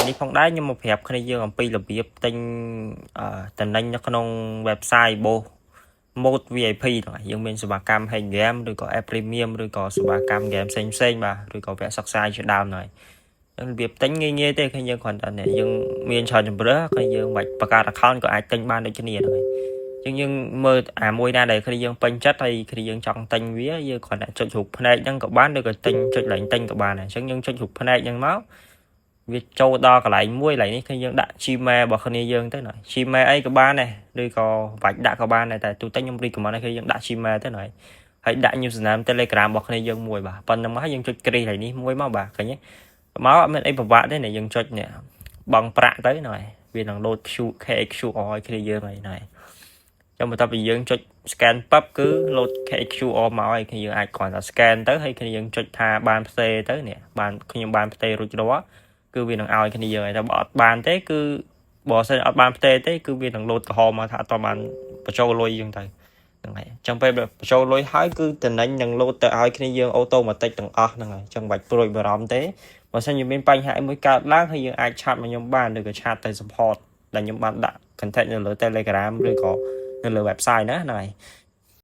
នេះផងដែរខ្ញុំមកប្រាប់គ្នាយើងអំពីរបៀបទិញតំណែងនៅក្នុង website របស់ Mode VIP ហ្នឹងយើងមានសេវាកម្ម Hack Game ឬក៏ App Premium ឬក៏សេវាកម្ម game ផ្សេងៗបាទឬក៏វគ្គសិក្សាជាដើមហ្នឹងហើយរបៀបទិញងាយទេគឺយើងគ្រាន់តែយើងមានច្រើនជម្រើសគឺយើងបាច់បង្កើត account ក៏អាចទិញបានដូចគ្នាហ្នឹងហើយយើងមើលមួយណាដែលគ្នាយើងពេញចិត្តហើយគ្នាយើងចង់ទិញវាយើងគ្រាន់តែចុចរូបភ្នែកហ្នឹងក៏បានឬក៏ទិញចុចឡើងទិញក៏បានដែរអញ្ចឹងយើងចុចរូបភ្នែកហ្នឹងមកវាចូលដល់កន្លែងមួយកន្លែងនេះគឺយើងដាក់ Gmail របស់គ្នាយើងទៅណា Gmail អីក៏បានដែរឬក៏បាច់ដាក់ក៏បានដែរតែទូទៅខ្ញុំ recommend ឲ្យយើងដាក់ Gmail ទៅណាហើយដាក់ username Telegram របស់គ្នាយើងមួយបាទប៉ុណ្្នឹងមកយើងចុចគ្រីសហើយនេះមួយមកបាទឃើញទេមកអត់មានអីពិបាកទេណាយើងចុចនេះបង់ប្រាក់ទៅណាវានឹង load QR ឲ្យគ្នាយើងហើយណាចាំបន្ទាប់ពីយើងចុច scan ប៉ាប់គឺ load QR មកឲ្យគ្នាយើងអាចគ្រាន់តែ scan ទៅហើយគ្នាយើងចុចថាបានផ្ទេរទៅនេះបានខ្ញុំបានផ្ទេររួចរាល់គឺវានឹងឲ្យគ្នាយើងហើយតែបើអត់បានទេគឺបើសិនអត់បានផ្ទេរទេគឺវានឹង load កំហុសមកថាអត់បានបញ្ចូលលុយយើងទៅហ្នឹងហើយអញ្ចឹងពេលបញ្ចូលលុយហើយគឺតំណែងនឹង load ទៅឲ្យគ្នាយើង automatic ទាំងអស់ហ្នឹងហើយអញ្ចឹងបាច់ព្រួយបារម្ភទេបើសិនជាមានបញ្ហាអីមួយកើតឡើងហើយយើងអាចឆាតមកខ្ញុំបានឬក៏ឆាតទៅ support ដែលខ្ញុំបានដាក់ contact នៅលើ Telegram ឬក៏នៅលើ website ណាហ្នឹងហើយ